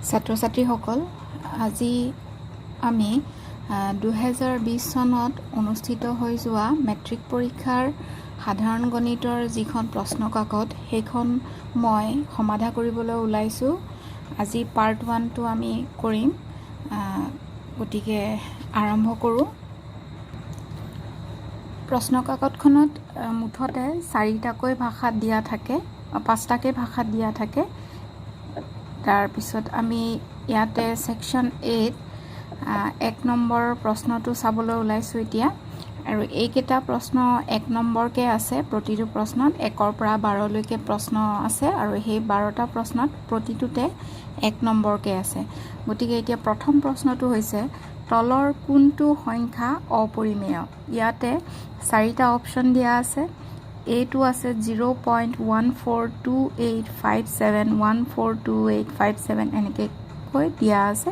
ছাত্ৰ ছাত্ৰীসকল আজি আমি 2020 চনত অনুষ্ঠিত হৈ যোৱা মেট্ৰিক পৰীক্ষাৰ সাধাৰণ গণিতৰ যিখন প্ৰশ্ন কাকত সেইখন মই সমাধা কৰিবলৈ ওলাইছোঁ। আজি পাৰ্ট 1টো আমি কৰিম, গতিকে আৰম্ভ কৰোঁ। প্ৰশ্ন কাকতখনত মুঠতে 4টাকৈ ভাষাত দিয়া থাকে, 5টাকৈ ভাষাত দিয়া থাকে। তাৰপিছত আমি ইয়াতে ছেকশ্যন 8 1 নম্বৰ প্ৰশ্নটো চাবলৈ ওলাইছোঁ এতিয়া। আৰু এইকেইটা প্ৰশ্ন 1 নম্বৰকৈ আছে। প্ৰতিটো প্ৰশ্নত 1ৰ পৰা 12লৈকে প্ৰশ্ন আছে আৰু সেই 12টা প্ৰশ্নত প্ৰতিটোতে 1 নম্বৰকৈ আছে। গতিকে এতিয়া প্ৰথম প্ৰশ্নটো হৈছে তলৰ কোনটো সংখ্যা অপৰিমেয়। ইয়াতে 4টা অপশ্যন দিয়া আছে। এইটো আছে 0.142857 142857 এনেকৈ কৈ দিয়া আছে,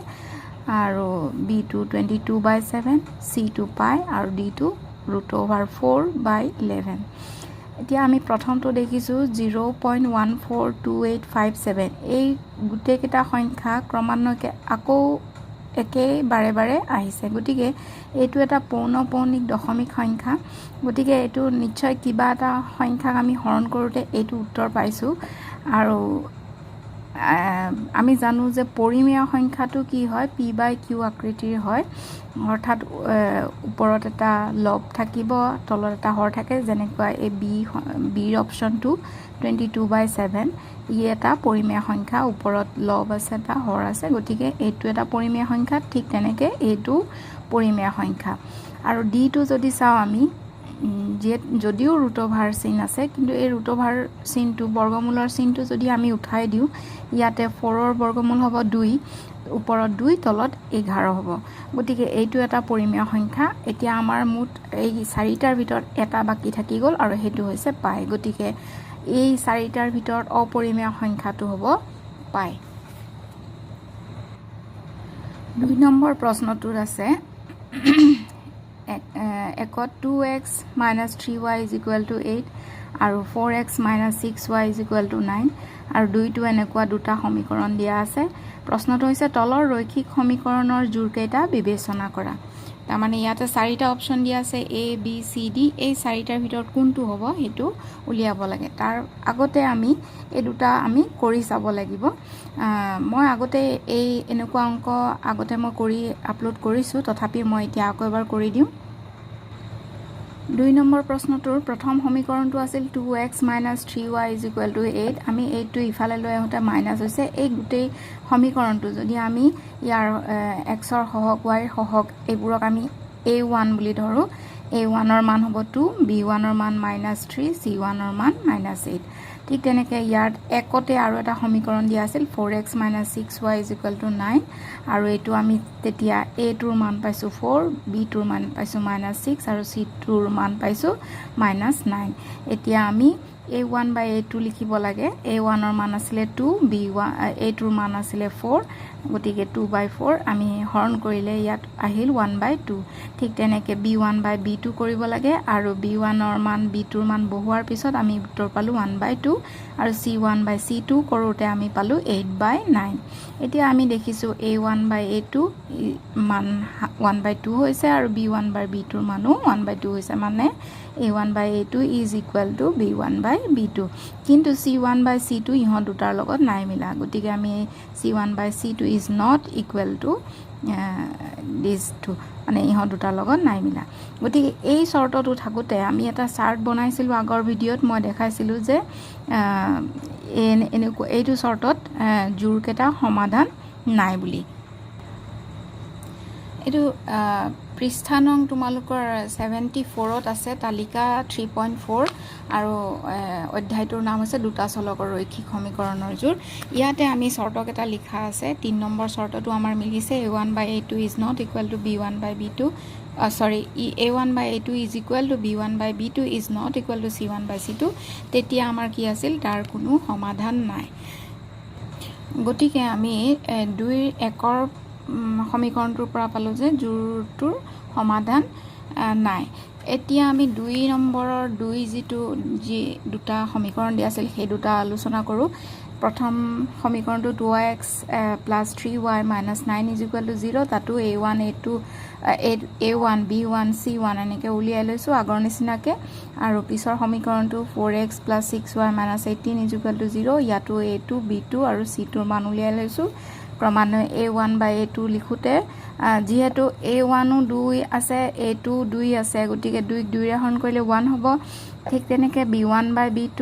আৰু B2 22/7, C2 পাই আৰু D2 √4/11। এতিয়া আমি প্ৰথমটো দেখিছোঁ 0.142857। এই গোটেইকেইটা সংখ্যা ক্ৰমান্বয়ে আকৌ বাৰে বাৰে আহিছে, গতিকে এইটো এটা পৌনঃপৌনিক দশমিক সংখ্যা। গতিকে এইটো নিশ্চয় কিবা এটা সংখ্যাক আমি হৰণ কৰোঁতে এইটো উত্তৰ পাইছোঁ। আৰু আমি জানো যে পৰিমেয় সংখ্যাটো কি হয়, P/Q আকৃতিৰ হয়, অৰ্থাৎ ওপৰত এটা লব থাকিব, তলত এটা হৰ থাকে। যেনেকুৱা এই বিৰ অপশ্যনটো 22/7, ই এটা পৰিমেয় সংখ্যা, ওপৰত লব আছে, এটা হৰ আছে, গতিকে এইটো এটা পৰিমেয় সংখ্যা। ঠিক তেনেকৈ এইটো পৰিমেয় সংখ্যা। আৰু ডিটো যদি চাওঁ আমি, যদিও ৰুটঅভাৰ চিন আছে, কিন্তু এই ৰুটঅভাৰ চিনটো, বৰ্গমূলৰ চিনটো যদি আমি উঠাই দিওঁ, ইয়াতে 4ৰ বৰ্গমূল হ'ব 2, ওপৰত 2, তলত 11 হ'ব। গতিকে এইটো এটা পৰিমেয় সংখ্যা। এতিয়া আমাৰ মুঠ এই 4টাৰ ভিতৰত এটা বাকী থাকি গ'ল, আৰু সেইটো হৈছে পাই। গতিকে এই 4টাৰ ভিতৰত অপৰিমেয় সংখ্যাটো হ'ব পাই। 2 নম্বৰ প্ৰশ্নটোত আছে 1ত 2x - 3y = 8 আৰু 4x - 6y = 9, আৰু 2টো এনেকুৱা দুটা সমীকৰণ দিয়া আছে। প্ৰশ্নটো হৈছে তলৰ ৰৈখিক সমীকৰণৰ জোৰকেইটা বিবেচনা কৰা। তাৰমানে ইয়াতে 4টা অপশ্যন দিয়া আছে, A, B, C, D। এই 4টাৰ ভিতৰত কোনটো হ'ব সেইটো উলিয়াব লাগে। তাৰ আগতে আমি এই দুটা আমি কৰি চাব লাগিব। মই আগতে এনেকুৱা অংক আগতে মই কৰি আপলোড কৰিছোঁ, তথাপি মই এতিয়া আকৌ এবাৰ কৰি দিওঁ। 2 নম্বৰ প্ৰশ্নটোৰ প্ৰথম সমীকৰণটো আছিল 2x - 3y = 8। আমি 8টো ইফালে লৈ আহোঁতে মাইনাছ হৈছে। এই গোটেই সমীকৰণটো যদি আমি ইয়াৰ xৰ সহগ, yৰ সহগ, এইবোৰক আমি A1 বুলি ধৰোঁ। A1ৰ মান হ'ব 2, B1ৰ মান -3, C1ৰ মান -8। ঠিক তেনেকৈ ইয়াত একতে আৰু এটা সমীকৰণ দিয়া আছিল 4x - 6y = 9, আৰু এইটো আমি তেতিয়া A2ৰ মান পাইছোঁ 4, B2ৰ মান পাইছোঁ -6, আৰু C2ৰ মান পাইছোঁ -9। এতিয়া আমি A1/A2 লিখিব লাগে। A1ৰ মান আছিলে 2, A2ৰ মান আছিলে 4, গতিকে 2/4 আমি হৰণ কৰিলে ইয়াত আহিল 1/2। ঠিক তেনেকৈ B1/B2 কৰিব লাগে, আৰু B1ৰ মান B2ৰ মান বহোৱাৰ পিছত আমি উত্তৰ পালোঁ 1/2, আৰু C1/C2 কৰোঁতে আমি পালোঁ 8/9। এতিয়া আমি দেখিছোঁ A1/A2 মান 1/2 হৈছে, আৰু B1/B2ৰ মানো 1/2 হৈছে, মানে A1/A2 = B1/B2। কিন্তু C1/C2 ইহঁত দুটাৰ লগত নাই মিলা, গতিকে আমি C1/C2 is not equal to these two, মানে ইহঁত দুটাৰ লগত নাই মিলা। গতিকে এই চৰ্তটো থাকোঁতে আমি এটা চাৰ্ট বনাইছিলোঁ। আগৰ ভিডিঅ'ত মই দেখাইছিলোঁ যে এনেকুৱা এইটো চৰ্তত জোৰকেইটা সমাধান নাই বুলি। এইটো পৃষ্ঠা নং তোমালোকৰ 74ত আছে, তালিকা 3.4, আৰু অধ্যায়টোৰ নাম হৈছে দুটা চলকৰ ৰৈখিক সমীকৰণৰ জোৰ। ইয়াতে আমি চৰ্তকেইটা লিখা আছে। 3 নম্বৰ চৰ্তটো আমাৰ মিলিছে। A1/A2 is not equal to B1/B2, A1/A2 is equal to B1/B2 is not equal to C1/C2। তেতিয়া আমাৰ কি আছিল, তাৰ কোনো সমাধান নাই। গতিকে আমি 2-1ৰ সমীকৰণটোৰ পৰা পালোঁ যে জোৰটোৰ সমাধান নাই। এতিয়া আমি 2 নম্বৰৰ যি দুটা সমীকৰণ দিয়া আছিল সেই দুটা আলোচনা কৰোঁ। প্ৰথম সমীকৰণটো 2x + 3y - 9 = 0 তাতো a1 a1 b1 c1 এনেকৈ উলিয়াই লৈছোঁ আগৰ নিচিনাকৈ আৰু পিছৰ সমীকৰণটো 4x + 6y - 18 = 0 ইয়াতো a2 b2 আৰু c2ৰ মান উলিয়াই লৈছোঁ ক্ৰমান্বয়ে a1 / a2 লিখোঁতে যিহেতু a1ও 2 আছে a2 2 আছে গতিকে 2ক 2ৰে হৰণ কৰিলে 1 হ'ব ঠিক তেনেকৈ b1 / b2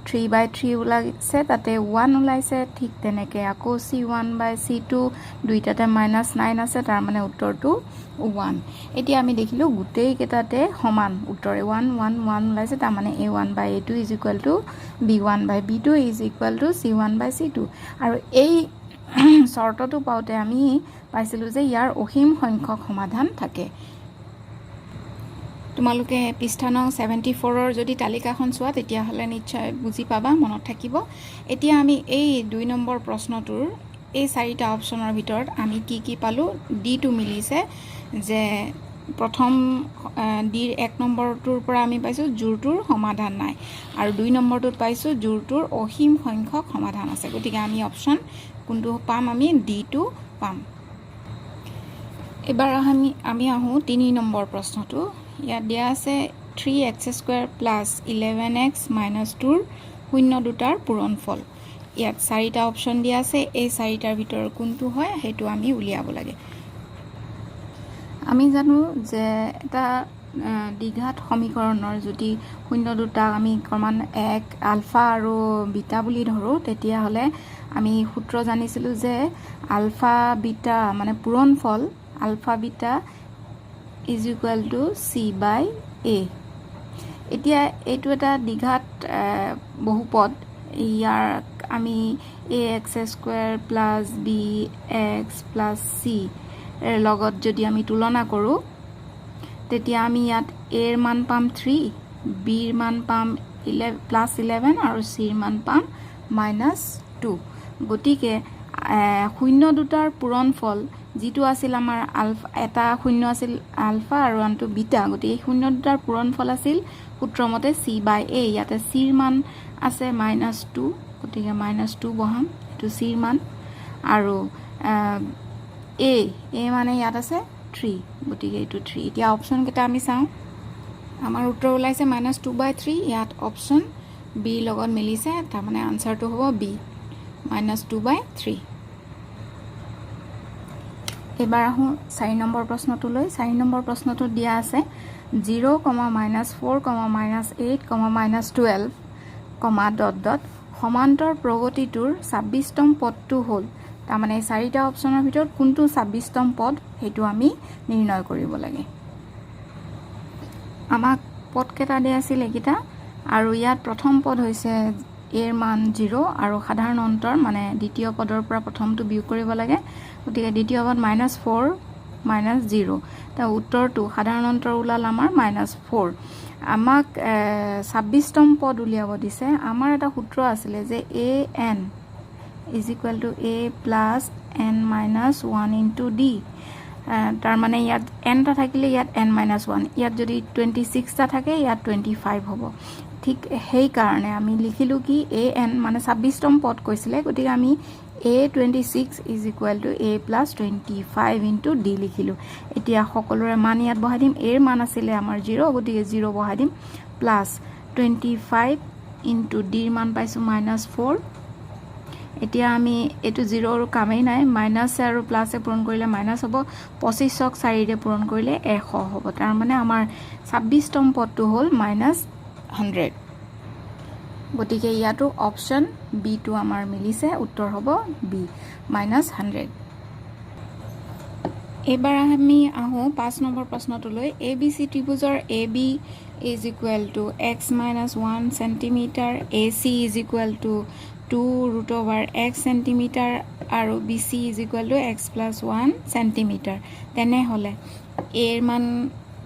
3/3 ওলাইছে তাতে 1 ওলাইছে ঠিক তেনেকৈ আকৌ c1 / c2 দুইটাতে -9 আছে তাৰ মানে উত্তৰটো 1 এতিয়া আমি দেখিলোঁ গোটেইকেইটাতে সমান উত্তৰ 1 1 1 ওলাইছে তাৰ মানে a1 / a2 = b1 / b2 = c1 / c2 আৰু এই চৰ্তটো পাওঁতে আমি পাইছিলোঁ যে ইয়াৰ অসীম সংখ্যক সমাধান থাকে তোমালোকে পৃষ্ঠা নং 74ৰ যদি তালিকাখন চোৱা তেতিয়াহ'লে নিশ্চয় বুজি পাবা মনত থাকিব এতিয়া আমি এই 2 নম্বৰ প্ৰশ্নটোৰ এই 4টা অপশ্যনৰ ভিতৰত আমি কি পালোঁ ডিটো মিলিছে যে প্ৰথম ডিৰ 1 নম্বৰটোৰ পৰা আমি পাইছোঁ জোৰটোৰ সমাধান নাই আৰু 2 নম্বৰটোত পাইছোঁ জোৰটোৰ অসীম সংখ্যক সমাধান আছে গতিকে আমি অপশ্যন কোনটো পাম আমি ডিটো পাম এবাৰ আমি আহোঁ 3 নম্বৰ প্ৰশ্নটো ইয়াত দিয়া আছে 3x² + 11x - 2ৰ শূন্য দুটাৰ পূৰণফল ইয়াত 4টা অপশ্যন দিয়া আছে এই 4টাৰ ভিতৰত কোনটো হয় সেইটো আমি উলিয়াব লাগে আমি জানো যে এটা দ্বিঘাত সমীকৰণৰ যদি শূন্য দুটা আমি ক্ৰমান্বয়ে 1 আলফা আৰু বিটা বুলি ধৰোঁ তেতিয়াহ'লে আমি সূত্ৰ জানিছিলোঁ যে আলফা বিটা মানে পূৰণফল আলফা বিটা = c/a এতিয়া এইটো এটা দ্বিঘাত বহুপদ ইয়াক আমি ax² + bx + c লগত যদি আমি তুলনা কৰোঁ তেতিয়া আমি ইয়াত a ৰ মান পাম 3 b ৰ মান পাম +11 আৰু c ৰ মান পাম -2 গতিকে শূন্য দুটাৰ পূৰণফল যিটো আছিল আমাৰ আলফা এটা শূন্য আছিল আলফা আৰু আনটো বিটা গতিকে এই শূন্য দুটাৰ পূৰণফল আছিল সূত্ৰমতে c/a ইয়াতে c ৰ মান আছে -2 গতিকে -2 বহাম এইটো c ৰ মান আৰু a মানে ইয়াত আছে 3 গতিকে এইটো 3 এতিয়া অপশ্যন কেইটা আমি চাওঁ আমাৰ উত্তৰ ওলাইছে -2/3 ইয়াত অপশ্যন বি লগত মিলিছে তাৰ মানে আনসাৰটো হ'ব বি -2/3 এবাৰ আহোঁ 4 নম্বৰ প্ৰশ্নটোলৈ 4 নম্বৰ প্ৰশ্নটোত দিয়া আছে 0, -4, -8, -12, সমান্তৰ প্ৰগতিটোৰ 26তম পদটো হ'ল তাৰমানে 4টা অপশ্যনৰ ভিতৰত কোনটো 26তম পদ সেইটো আমি নিৰ্ণয় কৰিব লাগে আমাক পদকেইটা দিয়া আছিল এইকেইটা আৰু ইয়াত প্ৰথম পদ হৈছে a ৰ মান 0 আৰু সাধাৰণ অন্তৰ মানে দ্বিতীয় পদৰ পৰা প্ৰথমটো বিয়োগ কৰিব লাগে গতিকে দ্বিতীয় পদ -4 -0 তাৰ উত্তৰটো সাধাৰণ অন্তৰ ওলাল আমাৰ -4 আমাক 26তম পদ উলিয়াব দিছে আমাৰ এটা সূত্ৰ আছিলে যে an = a + n - 1 * d তাৰ মানে ইয়াত n টা থাকিলে ইয়াত n-1 ইয়াত যদি 26টা থাকে ইয়াত 25 হ'ব ঠিক সেই কাৰণে আমি লিখিলোঁ কি an মানে 26তম পদ কৈছিলে গতিকে আমি a26 = a + 25 * d লিখিলোঁ এতিয়া সকলোৰে মান ইয়াত বহাই দিম a ৰ মান আছিলে আমাৰ 0 গতিকে 0 বহাই দিম +25 * d ৰ মান পাইছোঁ -4 এতিয়া আমি এইটো 0ৰ কামেই নাই মাইনাছ আৰু প্লাছে পূৰণ কৰিলে মাইনাছ হ'ব 25ক 4ৰে পূৰণ কৰিলে 100 হ'ব তাৰ মানে আমাৰ 26তম পদটো হ'ল -100 গতিকে ইয়াতো অপশ্যন বি টো আমাৰ মিলিছে উত্তৰ হ'ব বি -100 এবাৰ আমি আহোঁ 5 number প্ৰশ্নটোলৈ ABC ত্ৰিভুজৰ AB = x - 1 cm AC = 2√x cm আৰু BC = x + 1 cm তেনেহ'লে a ৰ মান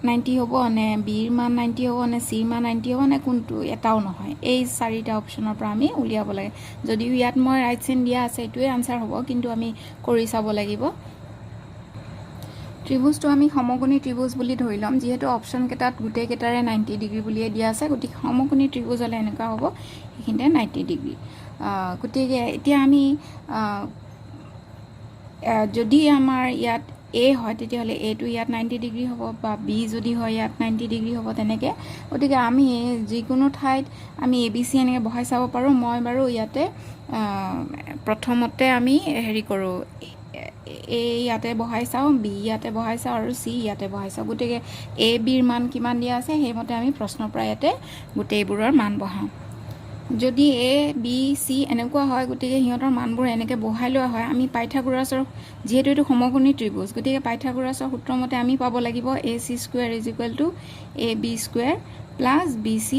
90 হ'ব নে b ৰ মান 90 হ'ব নে c ৰ মান 90 হ'ব নে কোনটো এটাও নহয় এই 4টা অপশ্যনৰ পৰা আমি উলিয়াব লাগে যদিও ইয়াত মই ৰাইট চাইন দিয়া আছে এইটোৱে আনসাৰ হ'ব কিন্তু আমি কৰি চাব লাগিব ত্ৰিভুজটো আমি সমকোণী ত্ৰিভুজ বুলি ধৰি ল'ম যিহেতু অপশ্যন কেইটাত গোটেই কেইটাৰে 90 ডিগ্ৰী বুলিয়ে দিয়া আছে গতিকে সমকোণী ত্ৰিভুজ হ'লে এনেকুৱা হ'ব এইখিনিতে 90 ডিগ্ৰী গতিকে এতিয়া আমি যদি আমাৰ ইয়াত A হয় তেতিয়াহ'লে A টো ইয়াত 90 ডিগ্ৰী হ'ব বা B যদি হয় ইয়াত 90 ডিগ্ৰী হ'ব তেনেকৈ গতিকে আমি যিকোনো ঠাইত আমি ABC এনেকৈ বহাই চাব পাৰোঁ মই বাৰু ইয়াতে প্ৰথমতে আমি হেৰি কৰোঁ A ইয়াতে বহাই চাওঁ B ইয়াতে বহাই চাওঁ আৰু C ইয়াতে বহাই চাওঁ গতিকে A Bৰ মান কিমান দিয়া আছে সেইমতে আমি প্ৰশ্নৰ পৰা ইয়াতে গোটেইবোৰৰ মান বহাওঁ যদি A B C এনেকুৱা হয় গতিকে সিহঁতৰ মানবোৰ এনেকৈ বহাই লোৱা হয় আমি পাইথাগোৰাছৰ যেহেতু এটো সমকোণী ত্ৰিভুজ গতিকে পাইথাগোৰাছৰ সূত্ৰমতে আমি পাব লাগিব AC square = AB square + BC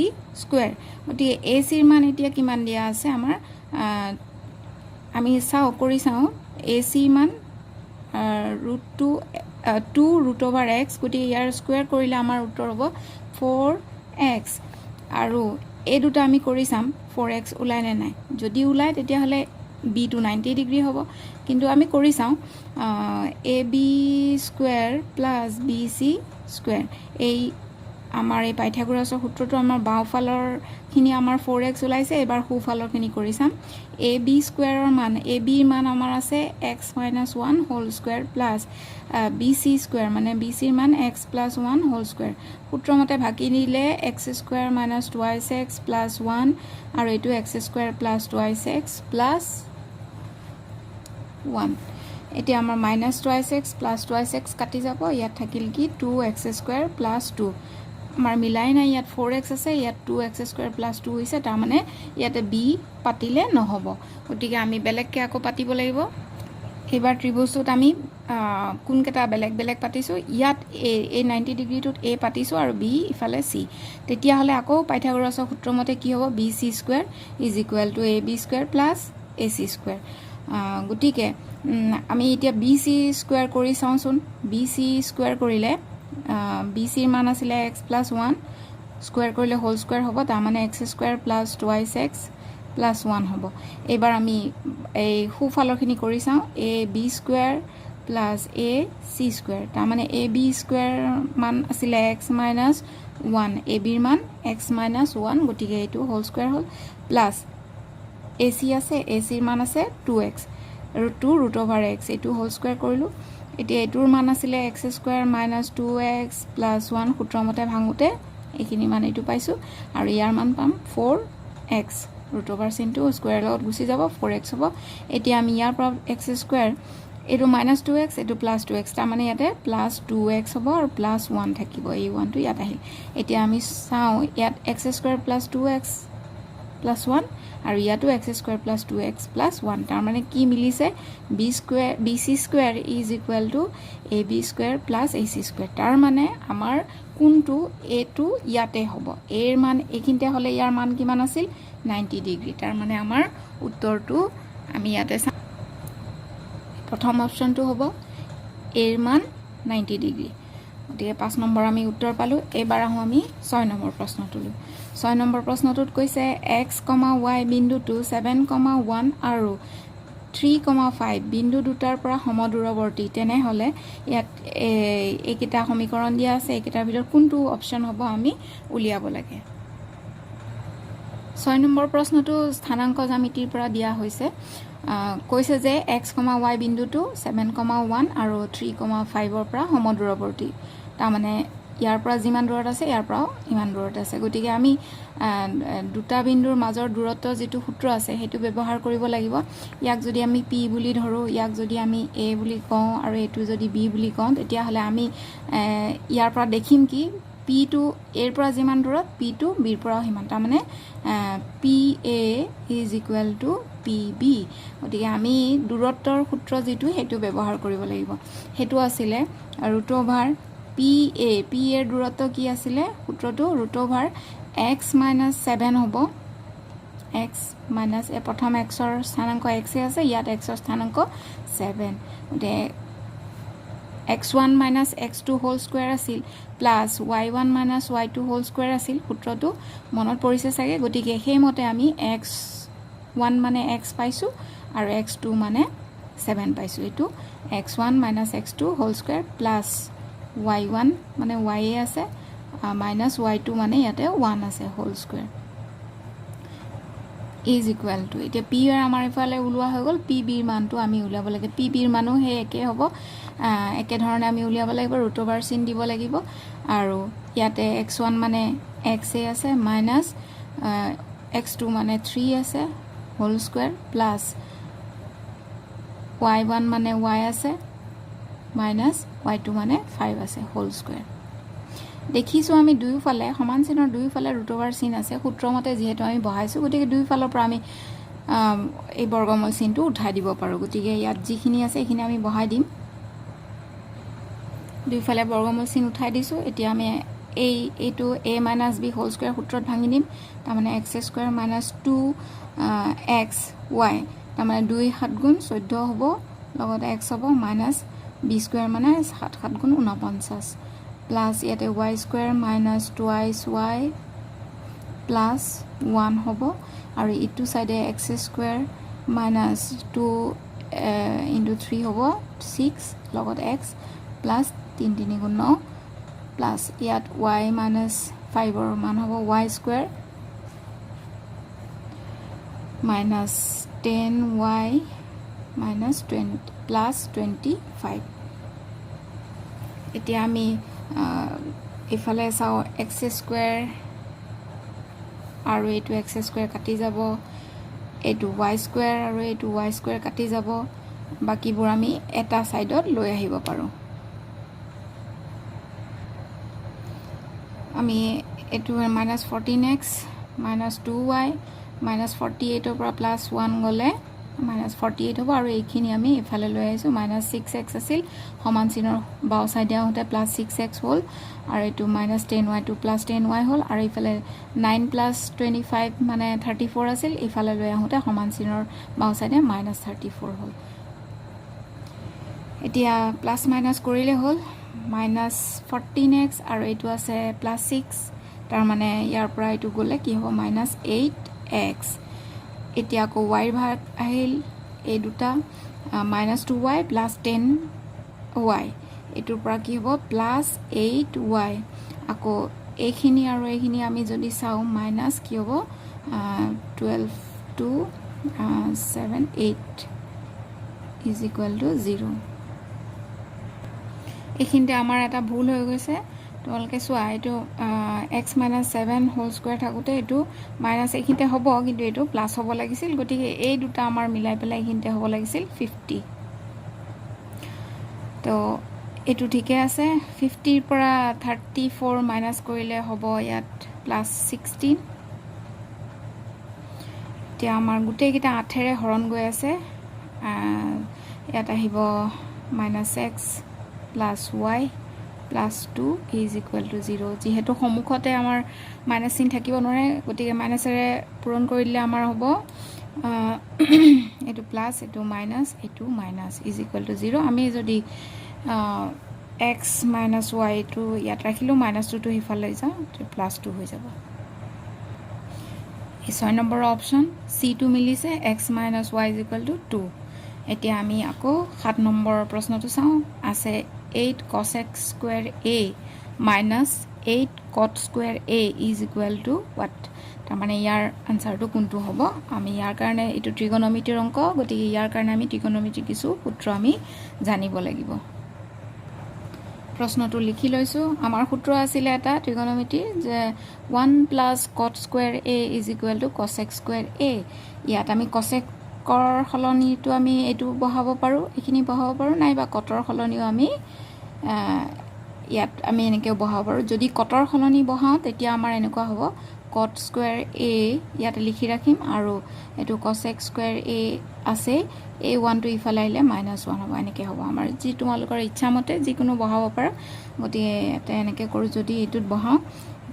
square গতিকে AC ৰ মান এতিয়া কিমান দিয়া আছে আমাৰ আমি কৰি চাওঁ AC মান √2 গতিকে ইয়াৰ স্কয়াৰ কৰিলে আমাৰ উত্তৰ হ'ব 4x আৰু এই দুটা আমি কৰি চাম 4x ওলাই নে নাই যদি ওলাই তেতিয়াহ'লে B টো 90 ডিগ্ৰী হ'ব কিন্তু আমি কৰি চাওঁ AB স্কয়াৰ + BC স্কয়াৰ এই আমাৰ এই পাইথাগোৰাছৰ সূত্ৰটো আমাৰ বাওঁফালৰ খিনি আমাৰ 4x ওলাইছে এবাৰ সোঁফালৰ খিনি কৰি চাম AB স্কয়াৰৰ মান AB ৰ মান আমাৰ আছে x - 1 whole square + BC square মানে BC ৰ মান x + 1 হোল স্কয়াৰ সূত্ৰমতে ভাগি দিলে x স্কয়াৰ - 2x + 1 আৰু এটো x স্কয়াৰ + 2x + 1 এতিয়া আমাৰ -2x + 2x কাটি যাব ইয়াত থাকিল কি 2x স্কয়াৰ + 2 আমাৰ মিলাই নাই ইয়াত 4x আছে ইয়াত 2x স্কয়াৰ + 2 হৈছে তাৰ মানে ইয়াতে b পাতিলে নহব গতিকে আমি বেলেগকে আকৌ পাতিব লাগিব এবাৰ ত্ৰিভুজটোত আমি কোন কেটা বেলেগ বেলেগ পাতিছো ইয়াত a 90 ডিগ্ৰীটোত a পাতিছো আৰু b ইফালে c তেতিয়া হলে আকৌ পাইথাগোৰাছৰ সূত্ৰমতে কি হ'ব bc square = ab square + ac square গতিকে আমি এতিয়া bc স্কয়াৰ কৰি চাওঁচোন bc স্কয়াৰ কৰিলে BC ৰ মান আছিল x + 1 স্কয়াৰ কৰিলে হোল স্কয়াৰ হ'ব তাৰ মানে x স্কয়াৰ + 2x + 1 হ'ব এবাৰ আমি এই সোঁফালৰখিনি কৰি চাওঁ AB স্কয়াৰ + AC স্কয়াৰ তাৰ মানে AB স্কয়াৰ মান আছিল x - 1 AB ৰ মান x - 1 গতিকে এটো হোল স্কয়াৰ হ'ল প্লাস AC আছে AC ৰ মান আছে 2x √2 √x এটো হোল স্কয়াৰ কৰিলো এতিয়া এটোৰ মান আছিল x স্কয়াৰ - 2x + 1 সূত্ৰমতে ভাঙুতে এইখিনি মান এটো পাইছো আৰু ইয়াৰ মান পাম 4x √over চিনটো স্কয়াৰ লগত গুচি যাব 4x হ'ব এতিয়া আমি ইয়াৰ পৰা x স্কয়াৰ এটো -2x এটো +2x তাৰ মানে ইয়াতে +2x হ'ব আৰু +1 থাকিব এই 1 টো ইয়াত আহিল এতিয়া আমি চাওঁ ইয়াত x স্কয়াৰ + 2x + 1 আৰু ইয়াতো x স্কয়াৰ + 2x + 1 তাৰ মানে কি মিলিছে BC square = AB square + AC square তাৰ মানে আমাৰ কোনটো a টো ইয়াতে হ'ব a ৰ মান এইখিনতে হলে ইয়াৰ মান কিমান আছিল 90 ডিগ্ৰী তাৰ মানে আমাৰ উত্তৰটো আমি ইয়াতে প্ৰথম অপচনটো হ'ব a ৰ মান 90 ডিগ্ৰী গতিকে 5 নম্বৰ আমি উত্তৰ পালো এবাৰ আহো আমি 6 নম্বৰ প্ৰশ্নটোলৈ 6 নম্বৰ প্ৰশ্নটোত কৈছে x, y বিন্দুটো 7,1 আৰু 3,5 বিন্দু দুটাৰ পৰা সমদূৰৱৰ্তী তেনে হলে ইয়াত এইকেইটা সমীকৰণ দিয়া আছে এইকেইটাৰ ভিতৰত কোনটো অপচন হ'ব আমি উলিয়াব লাগে 6 নম্বৰ প্ৰশ্নটো স্থানাংক জ্যামিতিৰ পৰা দিয়া হৈছে কৈছে যে x, y বিন্দুটো 7,1 আৰু 3,5 ৰ পৰা সমদূৰৱৰ্তী তাৰ মানে ইয়াৰ পৰা যিমান দূৰত আছে ইয়াৰ পৰা ইমান দূৰত আছে গতিকে আমি দুটা বিন্দুৰ মাজৰ দূৰত্ব যেটো সূত্ৰ আছে হেতু ব্যৱহাৰ কৰিব লাগিব ইয়াক যদি আমি p বুলি ধৰো ইয়াক যদি আমি a বুলি কওঁ আৰু এটো যদি b বুলি কওঁ তেতিয়া হলে আমি ইয়াৰ পৰা দেখিম কি p টো a ৰ পৰা যিমান দূৰত p টো b ৰ পৰা সিমান তাৰ মানে PA = PB গতিকে আমি দূৰত্বৰ সূত্ৰ যেটো হেতু ব্যৱহাৰ কৰিব লাগিব হেতু আছিলে √/PA P এৰ দূৰত্ব কি আছিলে সূত্ৰটো √/x - 7 হ'ব x - প্ৰথম x ৰ স্থানাংক x আছে ইয়াত x ৰ স্থানাংক 7 গতিকে x1 - x2 হোল স্কয়াৰ আছিল plus y1 - y2 whole square আছিল সূত্ৰটো মনত পৰিছে চাগে গতিকে সেইমতে আমি x1 মানে x পাইছো আৰু x2 মানে 7 পাইছো এটো x1 - x2 whole square plus y1 মানে y এ আছে মাইনাস y2 মানে ইয়াতে 1 আছে whole square is equal to এতিয়া পি আৰ আমাৰ ইফালে ওলোৱা হৈ গ'ল পি বিৰ মানটো আমি উলিয়াব লাগে পি বিৰ মানো সেই একে হ'ব একেধৰণে আমি উলিয়াব লাগিব ৰুট অভাৰ চিন দিব লাগিব আৰু ইয়াতে x1 মানে x আছে মাইনাছ x2 মানে 3 আছে হোল স্কুৱেৰ প্লাছ y1 মানে y আছে মাইনাছ y2 মানে 5 আছে হোল স্কুৱেৰ দেখিছোঁ আমি দুয়োফালে সমান চিনৰ দুয়োফালে ৰুট অভাৰ চিন আছে সূত্ৰমতে যিহেতু আমি বহাইছোঁ গতিকে দুয়োফালৰ পৰা আমি এই বৰ্গমূল চিনটো উঠাই দিব পাৰোঁ গতিকে ইয়াত যিখিনি আছে সেইখিনি আমি বহাই দিম দুয়োফালে বৰ্গমূল চিন উঠাই দিছোঁ এতিয়া আমি এইটো a minus b whole square সূত্ৰত ভাঙি দিম তাৰমানে x স্কুৱেৰ মাইনাছ 2xy তাৰমানে 2 7 গুণ 14 হ'ব লগতে x হ'ব মাইনাছ b স্কুৱেৰ মানে 7 7 গুণ 49 প্লাছ ইয়াতে y square minus 2y plus 1 হ'ব আৰু ইটো সাইডে x স্কুৱেৰ মাইনাছ 2 ইনটু 3 হ'ব 6 লগত x প্লাছ 3 3 গুণ 9 প্লাছ ইয়াত y মাইনাছ 5 ৰ মান হ'ব y square minus 10y minus 20 plus 25 এতিয়া আমি ইফালে চাওঁ x স্কুৱেৰ আৰু এইটো x স্কুৱেৰ কাটি যাব এইটো y স্কুৱেৰ আৰু এইটো y স্কুৱেৰ কাটি যাব বাকিবোৰ আমি এটা সাইডত লৈ আহিব পাৰোঁ আমি এইটো minus 14x minus 2y minus 48 ৰ পৰা প্লাছ 1 গ'লে মাইনাছ 48 হ'ব আৰু এইখিনি আমি ইফালে লৈ আহিছোঁ মাইনাছ 6x আছিল সমান চিনৰ বাও সাইডে আহোঁতে প্লাছ 6x হ'ল আৰু এইটো minus 10y two plus 10y হ'ল আৰু ইফালে 9 প্লাছ 25 মানে 34 আছিল ইফালে লৈ আহোঁতে সমান চিনৰ বাও সাইডে মাইনাছ 34 হ'ল এতিয়া প্লাছ মাইনাছ কৰিলে হ'ল মাইনাছ 14x আৰু এইটো আছে প্লাছ 6 তাৰ মানে ইয়াৰ পৰা এইটো গ'লে কি হ'ব মাইনাছ 8x এতিয়া আকৌ y ভাগ আহিল এই দুটা মাইনাছ 2y প্লাছ 10y এইটোৰ পৰা কি হ'ব প্লাছ 8y আকৌ এইখিনি আৰু এইখিনি আমি যদি চাওঁ মাইনাছ কি হ'ব 12 to 7 8 ইজ ইকুৱেল টু 0 এইখিনিতে আমাৰ এটা ভুল হৈ গৈছে তোমালোকে চোৱা এইটো x মাইনাছ 7 হোল স্কুৱেৰ থাকোঁতে এইটো মাইনাছ এইখিনিতে হ'ব কিন্তু এইটো প্লাছ হ'ব লাগিছিল গতিকে এই দুটা আমাৰ মিলাই পেলাই এইখিনিতে হ'ব লাগিছিল 50 তো এইটো ঠিকে আছে 50 ৰ পৰা 34 মাইনাছ কৰিলে হ'ব ইয়াত প্লাছ 16 এতিয়া আমাৰ গোটেইকেইটা 8ৰে হৰণ গৈ আছে ইয়াত আহিব minus x plus y plus 2 is equal two 0 যিহেতু সন্মুখতে আমাৰ মাইনাছ চিন থাকিব নোৱাৰে গতিকে মাইনাছেৰে পূৰণ কৰি দিলে আমাৰ হ'ব এইটো প্লাছ এইটো মাইনাছ ইজ ইকুৱেল টু 0 আমি যদি x মাইনাছ y টো ইয়াত ৰাখিলোঁ মাইনাছ 2টো সিফালে লৈ যাওঁ প্লাছ 2 হৈ যাব এই 6 নম্বৰৰ অপশ্যন C2 মিলিছে x minus y is equal two 2 এতিয়া আমি আকৌ 7 নম্বৰৰ প্ৰশ্নটো চাওঁ আছে 8 cos x square a minus 8 cot square a is equal to what তাৰমানে ইয়াৰ আনসাৰটো কোনটো হ'ব আমি ইয়াৰ কাৰণে এটো ট্ৰিগোনোমেট্ৰিৰ অংক গতিকে ইয়াৰ কাৰণে আমি ট্ৰিগোনোমেট্ৰি কিছু সূত্ৰ আমি জানিব লাগিব প্ৰশ্নটো লিখি লৈছো আমাৰ সূত্ৰ আছিল এটা ট্ৰিগোনোমেট্ৰি যে 1 plus cot square a is equal to cos x square a ইয়াত আমি cos x কৰ হলনিটো আমি এটো বহাব পাৰো এখিনি বহাব পাৰো নাইবা কটৰ হলনিও আমি ইয়াত আমি এনেকে বহাব পাৰো যদি কটৰ হলনি বহাও তেতিয়া আমাৰ এনেকুৱা হ'ব cot square a ইয়াত লিখি ৰাখিম আৰু এটো cos x square a আছে a1 টো ইফালে আহিলে -1 হ'ব এনেকে হ'ব আমাৰ যি তোমালোকৰ ইচ্ছা মতে যিকোনো বহাব পাৰা গতিকে এটা এনেকে কৰো যদি এটোত বহাও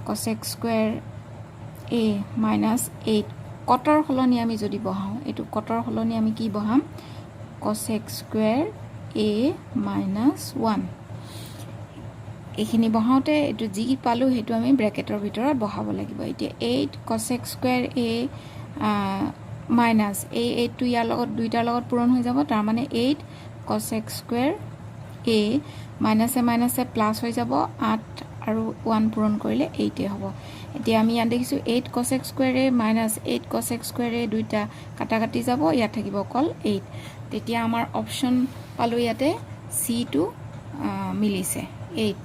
cos x square a -8 কটৰ হলনি আমি যদি বহাও এটো কটৰ হলনি আমি কি বহাম cos x square a -1 এখিনি বহাওতে এটো যি পালো হেতু আমি ব্ৰ্যাকেটৰ ভিতৰত বহাব লাগিব এতিয়া 8 cos x square a minus a 8 টো ইয়াৰ লগত দুইটাৰ লগত পূৰণ হৈ যাব তাৰ মানে 8 cos x square a minus a plus হৈ যাব 8 আৰু 1 পূৰণ কৰিলে 8 হ'ব এতিয়া আমি ইয়াত দেখিছোঁ 8 cos x স্কুৱেৰে মাইনাছ 8 cos x স্কুৱেৰে দুইটা কাটা কাটি যাব, ইয়াত থাকিব অকল 8। তেতিয়া আমাৰ অপশ্যন পালোঁ ইয়াতে চিটো মিলিছে 8।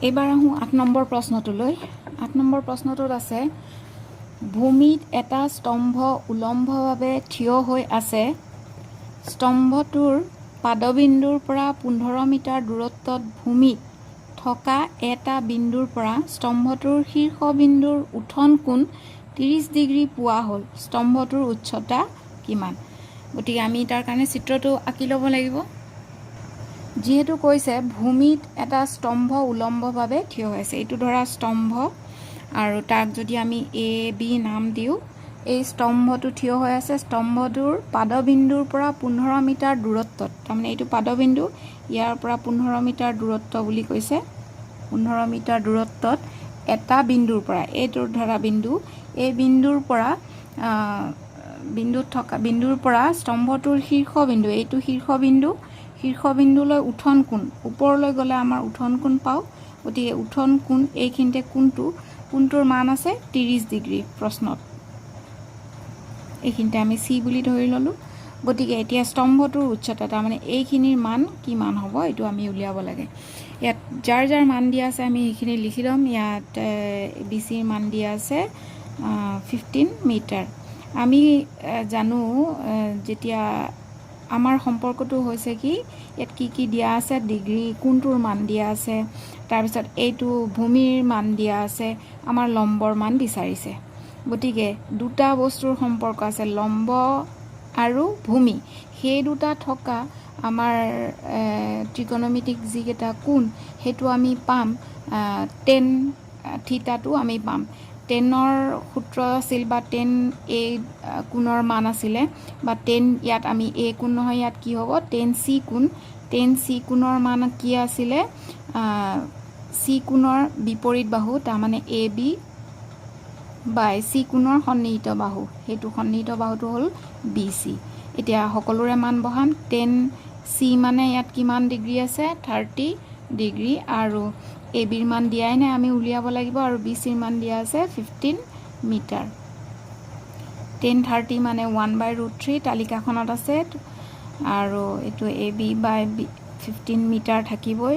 এইবাৰ আহোঁ 8 নম্বৰ প্ৰশ্নটোলৈ। 8 নম্বৰ প্ৰশ্নটোত আছে ভূমিত এটা স্তম্ভ উলম্বভাৱে থিয় হৈ আছে। স্তম্ভটোৰ পাদবিন্দুৰ পৰা 15 মিটাৰ দূৰত্বত ভূমিত থকা এটা বিন্দুৰ পৰা স্তম্ভটোৰ শীৰ্ষবিন্দুৰ উঠন কোণ 30 ডিগ্ৰী পোৱা হ'ল। স্তম্ভটোৰ উচ্চতা কিমান? গতিকে আমি তাৰ কাৰণে চিত্ৰটো আঁকি ল'ব লাগিব। যিহেতু কৈছে ভূমিত এটা স্তম্ভ উলম্বভাৱে থিয় হৈ আছে, এইটো ধৰা স্তম্ভ আৰু তাক যদি আমি এ বি নাম দিওঁ, এই স্তম্ভটো থিয় হৈ আছে স্তম্ভটোৰ পাদবিন্দুৰ পৰা 15 মিটাৰ দূৰত্বত, তাৰমানে এইটো পাদবিন্দু, ইয়াৰ পৰা 15 মিটাৰ দূৰত্ব বুলি কৈছে। 15 মিটাৰ দূৰত্বত এটা বিন্দুৰ পৰা, এইটোৰ ধৰা বিন্দু, এই বিন্দুৰ পৰা বিন্দুৰ পৰা স্তম্ভটোৰ শীৰ্ষবিন্দু, এইটো শীৰ্ষবিন্দুলৈ উঠন কোণ, ওপৰলৈ গ'লে আমাৰ উঠন কোণ পাওঁ। গতিকে উঠন কোণ এইখিনিতে কোণটোৰ মান আছে 30 ডিগ্ৰী প্ৰশ্নত, এইখিনিতে আমি চি বুলি ধৰি ল'লোঁ। গতিকে এতিয়া স্তম্ভটোৰ উচ্চতা, তাৰমানে এইখিনিৰ মান কিমান হ'ব এইটো আমি উলিয়াব লাগে। ইয়াত যাৰ যাৰ মান দিয়া আছে আমি সেইখিনি লিখি ল'ম। ইয়াত বি চিৰ মান দিয়া আছে 15 মিটাৰ। আমি জানো যেতিয়া আমাৰ সম্পৰ্কটো হৈছে কি, ইয়াত কি দিয়া আছে, ডিগ্ৰী কোণটোৰ মান দিয়া আছে, তাৰপিছত এইটো ভূমিৰ মান দিয়া আছে, আমাৰ লম্বৰ মান বিচাৰিছে। গতিকে দুটা বস্তুৰ সম্পৰ্ক আছে, লম্ব আৰু ভূমি, সেই দুটা থকা আমাৰ ত্ৰিকোণমিতিক যিকেইটা কোণ সেইটো আমি পাম, টেন থিতাটো আমি পাম। টেনৰ সূত্ৰ আছিল বা টেন এ কোণৰ মান আছিলে, বা টেন ইয়াত আমি এ কোণ নহয়, ইয়াত কি হ'ব টেন চি কোণ। টেন চি কোণৰ মান কি আছিলে, চি কোণৰ বিপৰীত বাহু, তাৰমানে এ বি বাই চি কোণৰ সন্নিহিত বাহু, সেইটো সন্নিহিত বাহুটো হ'ল বি চি। এতিয়া সকলোৰে মান বহাম। টেন চি মানে ইয়াত কিমান ডিগ্ৰী আছে, 30 ডিগ্ৰী, আৰু এ বিৰ মান দিয়াই নাই, আমি উলিয়াব লাগিব, আৰু বি চিৰ মান দিয়া আছে 15 মিটাৰ। 1030 মানে 1/√3 তালিকাখনত আছে, আৰু এইটো এ বি বাই 15 মিটাৰ থাকিবই।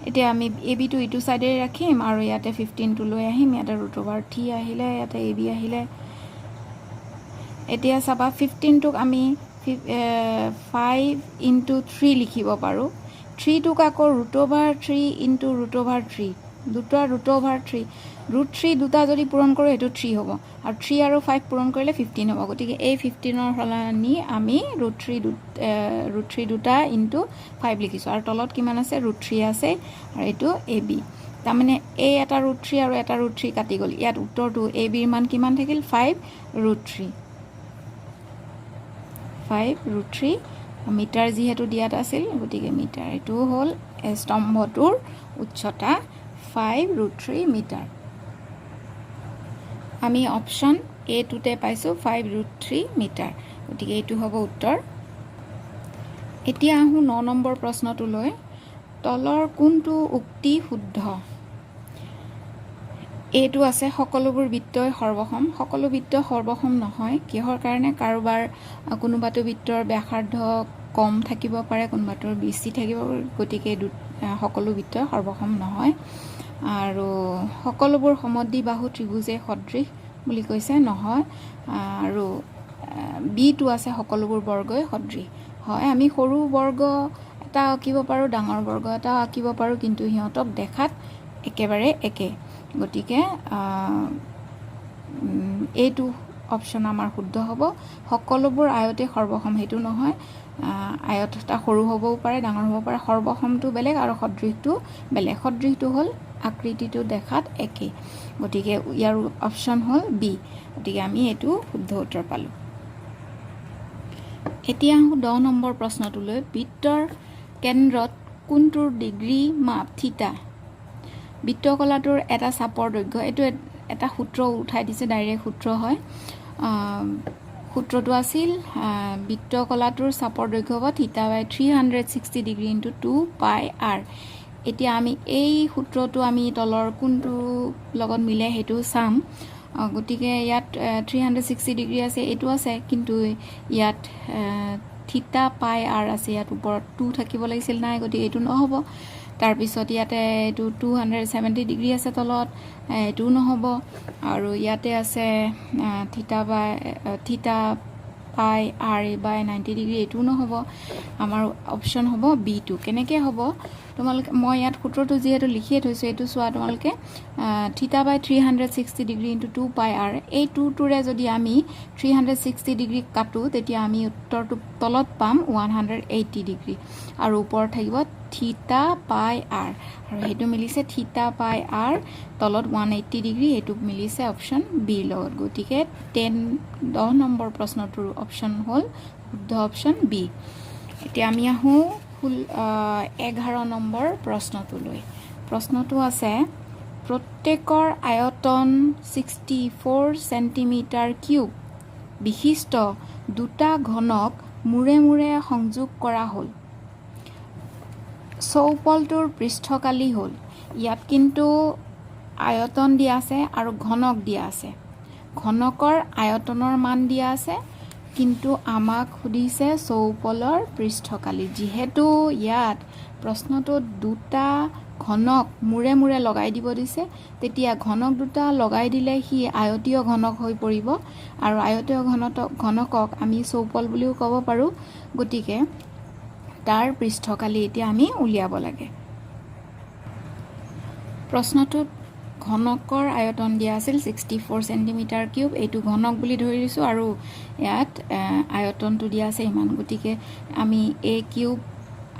এতিয়া আমি এ বিটো ইটো চাইডে ৰাখিম আৰু ইয়াতে 15টো লৈ আহিম, ইয়াতে √3 আহিলে, ইয়াতে এ বি আহিলে। এতিয়া চাবা 15টোক আমি 5 × 3 লিখিব পাৰোঁ। 3টোক আকৌ √3 × √3, দুটা √3, √3 দুটা যদি পূৰণ কৰোঁ সেইটো 3 হ'ব, আৰু 3 আৰু 5 পূৰণ কৰিলে 15 হ'ব। গতিকে এই 15ৰ সলনি আমি √3 দুটা × 5 লিখিছোঁ, আৰু তলত কিমান আছে, √3 আছে, আৰু এইটো এ বি। তাৰমানে এই এটা √3 আৰু এটা √3 কাটি গ'ল, ইয়াত উত্তৰটো এ বিৰ মান কিমান থাকিল, 5√3। 5√3 মিটাৰ যিহেতু দিয়াত আছিল, গতিকে মিটাৰ, এইটো হ'ল স্তম্ভটোৰ উচ্চতা 5√3 মিটাৰ। আমি অপশ্যন এটোতে পাইছোঁ 5√3 মিটাৰ, গতিকে এইটো হ'ব উত্তৰ। এতিয়া আহোঁ 9 নম্বৰ প্ৰশ্নটোলৈ। তলৰ কোনটো উক্তি শুদ্ধ? এইটো আছে সকলোবোৰ বৃত্তই সৰ্বসম। সকলো বৃত্ত সৰ্বসম নহয়, কিহৰ কাৰণে, কাৰোবাৰ কোনোবাটো বৃত্তৰ ব্যাসাৰ্ধ কম থাকিব পাৰে, কোনোবাটোৰ বেছি থাকিব, গতিকে সকলো বৃত্তই সৰ্বসম নহয়। আৰু সকলোবোৰ সমদ্বিবাহু ত্ৰিভুজে সদৃশ বুলি কৈছে, নহয়। আৰু বিটো আছে সকলোবোৰ বৰ্গই সদৃশ হয়। আমি সৰু বৰ্গ এটা আঁকিব পাৰোঁ, ডাঙৰ বৰ্গ এটা আঁকিব পাৰোঁ, কিন্তু সিহঁতক দেখাত একেবাৰে একে। গতিকে এইটো অপশ্যন আমাৰ শুদ্ধ হ'ব। সকলোবোৰ আয়তে সৰ্বসম সেইটো নহয়, আয়ত এটা সৰু হ'বও পাৰে, ডাঙৰ হ'ব পাৰে। সৰ্বসমটো বেলেগ আৰু সদৃশটো বেলেগ। সদৃশটো হ'ল আকৃতিটো দেখাত একে, গতিকে ইয়াৰ অপশ্যন হ'ল বি। গতিকে আমি এইটো শুদ্ধ উত্তৰ পালোঁ। এতিয়া আহোঁ 10 নম্বৰ প্ৰশ্নটোলৈ। বৃত্তৰ কেন্দ্ৰত কোনটোৰ ডিগ্ৰী মাপ থিতা? বৃত্তকলাটোৰ এটা চাপৰ দৈৰ্ঘ্য, এইটো এটা সূত্ৰ উঠাই দিছে, ডাইৰেক্ট সূত্ৰ হয়। সূত্ৰটো আছিল বৃত্তকলাটোৰ চাপৰ দৈৰ্ঘ্য হ'ব θ/360 ডিগ্ৰী × 2πr। এতিয়া আমি এই সূত্ৰটো আমি তলৰ কোনটো লগত মিলে সেইটো চাম গতিকে ইয়াত 360 ডিগ্ৰী আছে এইটো আছে কিন্তু ইয়াত থিটা পাই আৰ আছে ইয়াত ওপৰত 2 থাকিব লাগিছিল নাই গতিকে এইটো নহ'ব তাৰপিছত ইয়াতে এইটো 270 ডিগ্ৰী আছে তলত এইটো নহ'ব আৰু ইয়াতে আছে থিটা পাই আৰ বাই 90 ডিগ্ৰী এইটো নহ'ব আমাৰ অপশ্যন হ'ব বি2 কেনেকৈ হ'ব তোমালোকে মই ইয়াত সূত্ৰটো যিহেতু লিখিয়ে থৈছোঁ এইটো চোৱা তোমালোকে থিটা বাই 360 ডিগ্ৰী ইনটু 2 পাই আৰ এই 2টোৰে যদি আমি 360 ডিগ্ৰী কাটো তেতিয়া আমি উত্তৰটো তলত পাম 180 ডিগ্ৰী আৰু ওপৰত থাকিব থিটা পাই আৰ আৰু সেইটো মিলিছে থিটা পাই আৰ তলত 180 ডিগ্ৰী এইটো মিলিছে অপশ্যন বিৰ লগত গতিকে 10 নম্বৰ প্ৰশ্নটোৰ অপশ্যন হ'ল শুদ্ধ অপশ্যন বি এতিয়া আমি আহোঁ 11 নম্বৰ প্ৰশ্নটোলৈ প্ৰশ্নটো আছে প্ৰত্যেকৰ আয়তন 64 চেণ্টিমিটাৰ কিউব বিশিষ্ট দুটা ঘনক মূৰে মূৰে সংযোগ কৰা হ'ল চৌপলটোৰ পৃষ্ঠকালি হ'ল ইয়াত কিন্তু আয়তন দিয়া আছে আৰু ঘনক দিয়া আছে ঘনকৰ আয়তনৰ মান দিয়া আছে কিন্তু আমাক সুধিছে চৌপলৰ পৃষ্ঠকালি যিহেতু ইয়াত প্ৰশ্নটোত দুটা ঘনক মূৰে মূৰে লগাই দিব দিছে তেতিয়া ঘনক দুটা লগাই দিলে সি আয়তীয় ঘনক হৈ পৰিব আৰু আয়তীয় ঘনকক আমি চৌপল বুলিও ক'ব পাৰোঁ গতিকে তাৰ পৃষ্ঠকালি এতিয়া আমি উলিয়াব লাগে প্ৰশ্নটোত ঘনকৰ আয়তন দিয়া আছিল 64 চেণ্টিমিটাৰ কিউব এইটো ঘনক বুলি ধৰি দিছোঁ আৰু ইয়াত আয়তনটো দিয়া আছে ইমান গতিকে আমি এ কিউব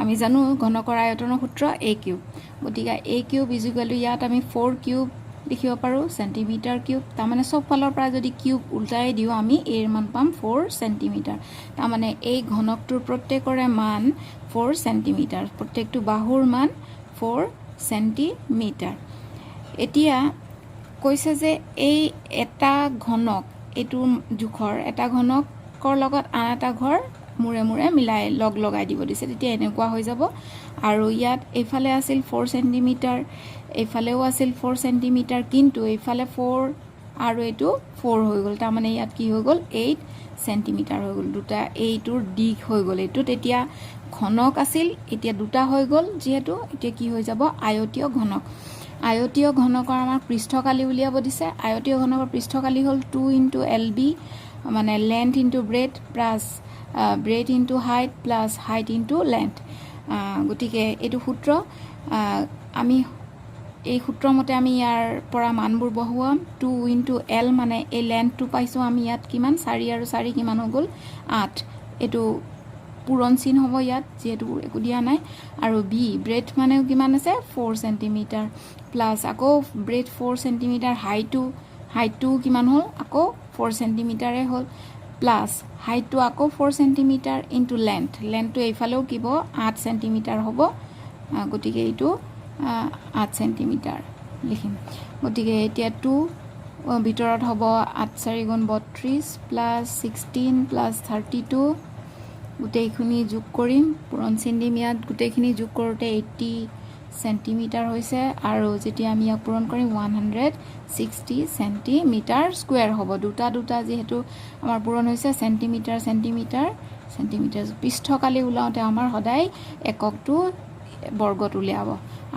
আমি জানো ঘনকৰ আয়তনৰ সূত্ৰ এ কিউব গতিকে এ কিউব ইজুৱেল টু ইয়াত আমি 4 কিউব লিখিব পাৰোঁ চেণ্টিমিটাৰ কিউব তাৰমানে চব ফালৰ পৰা যদি কিউব উল্টাই দিওঁ আমি এৰ মান পাম 4 চেণ্টিমিটাৰ তাৰমানে এই ঘনকটোৰ প্ৰত্যেকৰে মান 4 চেণ্টিমিটাৰ প্ৰত্যেকটো বাহুৰ মান 4 চেণ্টিমিটাৰ এতিয়া কৈছে যে এই এটা ঘনক এইটো জোখৰ এটা ঘনকৰ লগত আন এটা ঘৰ মূৰে মূৰে মিলাই লগাই দিব দিছে তেতিয়া এনেকুৱা হৈ যাব আৰু ইয়াত এইফালে আছিল 4 চেণ্টিমিটাৰ এইফালেও আছিল 4 চেণ্টিমিটাৰ কিন্তু এইফালে 4 আৰু এইটো 4 হৈ গ'ল তাৰমানে ইয়াত কি হৈ গ'ল 8 চেণ্টিমিটাৰ হৈ গ'ল দুটা এইটোৰ দিশ হৈ গ'ল এইটো তেতিয়া ঘনক আছিল এতিয়া দুটা হৈ গ'ল যিহেতু এতিয়া কি হৈ যাব আয়তীয় ঘনক আয়তীয় ঘনকৰ আমাক পৃষ্ঠকালি উলিয়াব দিছে আয়তীয় ঘনকৰ পৃষ্ঠকালি হ'ল 2 ইনটু LB মানে length into bread plus bread into height plus height into length গতিকে এইটো সূত্ৰ আমি এই সূত্ৰমতে আমি ইয়াৰ পৰা মানবোৰ বহুৱাম 2 ইনটু L মানে এই লেন্থটো পাইছোঁ আমি ইয়াত কিমান 4 আৰু 4 কিমান হৈ গ'ল 8 এইটো পূৰণ চিন হ'ব ইয়াত যিহেতু একো দিয়া নাই আৰু বি ব্ৰেড মানেও কিমান আছে 4 চেণ্টিমিটাৰ প্লাছ আকৌ ব্ৰেড 4 চেণ্টিমিটাৰ হাইটটো কিমান হ'ল আকৌ 4 চেণ্টিমিটাৰে হ'ল প্লাছ হাইটটো আকৌ 4 চেণ্টিমিটাৰ ইনটু লেন্থটো এইফালেও কিব 8 চেণ্টিমিটাৰ হ'ব গতিকে এইটো 8 চেণ্টিমিটাৰ লিখিম গতিকে এতিয়া 2 ভিতৰত হ'ব 8 4 গুণ 32 প্লাছ 16 প্লাছ 32 গোটেইখিনি যোগ কৰিম পূৰণ চিন দিম ইয়াত গোটেইখিনি যোগ কৰোঁতে 80 চেণ্টিমিটাৰ হৈছে আৰু যেতিয়া আমি ইয়াক পূৰণ কৰিম 160 চেণ্টিমিটাৰ স্কুৱেৰ হ'ব দুটা যিহেতু আমাৰ পূৰণ হৈছে চেণ্টিমিটাৰ পৃষ্ঠকালি ওলাওঁতে আমাৰ সদায় এককটো বৰ্গত উলিয়াব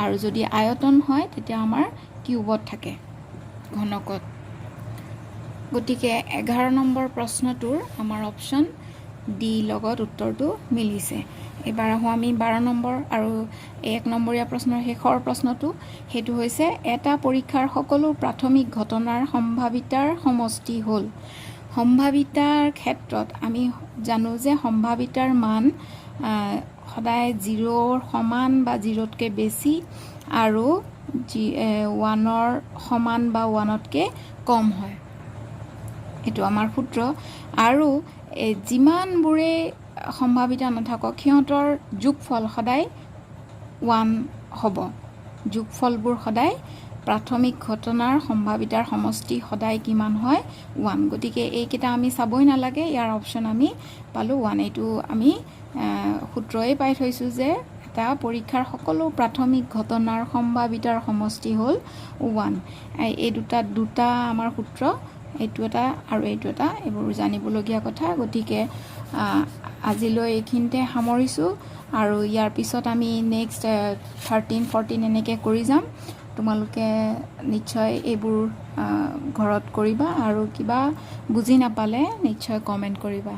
আৰু যদি আয়তন হয় তেতিয়া আমাৰ কিউবত থাকে ঘনকত গতিকে 11 নম্বৰ প্ৰশ্নটোৰ আমাৰ অপশ্যন ডি লগত উত্তৰটো মিলিছে এবাৰ আহোঁ আমি 12 নম্বৰ আৰু 1 নম্বৰীয়া প্ৰশ্নৰ শেষৰ প্ৰশ্নটো সেইটো হৈছে এটা পৰীক্ষাৰ সকলো প্ৰাথমিক ঘটনাৰ সম্ভাৱিতাৰ সমষ্টি হ'ল সম্ভাৱিতাৰ ক্ষেত্ৰত আমি জানো যে সম্ভাৱিতাৰ মান সদায় 0ৰ সমান বা 0তকৈ বেছি আৰু 1ৰ সমান বা 1তকৈ কম হয় এইটো আমাৰ সূত্ৰ আৰু যিমানবোৰে সম্ভাৱিতা নাথাকক সিহঁতৰ যোগফল সদায় 1 হ'ব যোগফলবোৰ সদায় প্ৰাথমিক ঘটনাৰ সম্ভাৱিতাৰ সমষ্টি সদায় কিমান হয় 1 গতিকে এইকেইটা আমি চাবই নালাগে ইয়াৰ অপশ্যন আমি পালোঁ 1 এইটো আমি সূত্ৰই পাই থৈছোঁ যে এটা পৰীক্ষাৰ সকলো প্ৰাথমিক ঘটনাৰ সম্ভাৱিতাৰ সমষ্টি হ'ল 1 এই দুটা আমাৰ সূত্ৰ এইটো এটা আৰু এইটো এটা এইবোৰ জানিবলগীয়া কথা গতিকে আজিলৈ এইখিনিতে সামৰিছোঁ আৰু ইয়াৰ পিছত আমি নেক্সট 13 14 এনেকৈ কৰি যাম তোমালোকে নিশ্চয় এইবোৰ ঘৰত কৰিবা আৰু কিবা বুজি নাপালে নিশ্চয় কমেণ্ট কৰিবা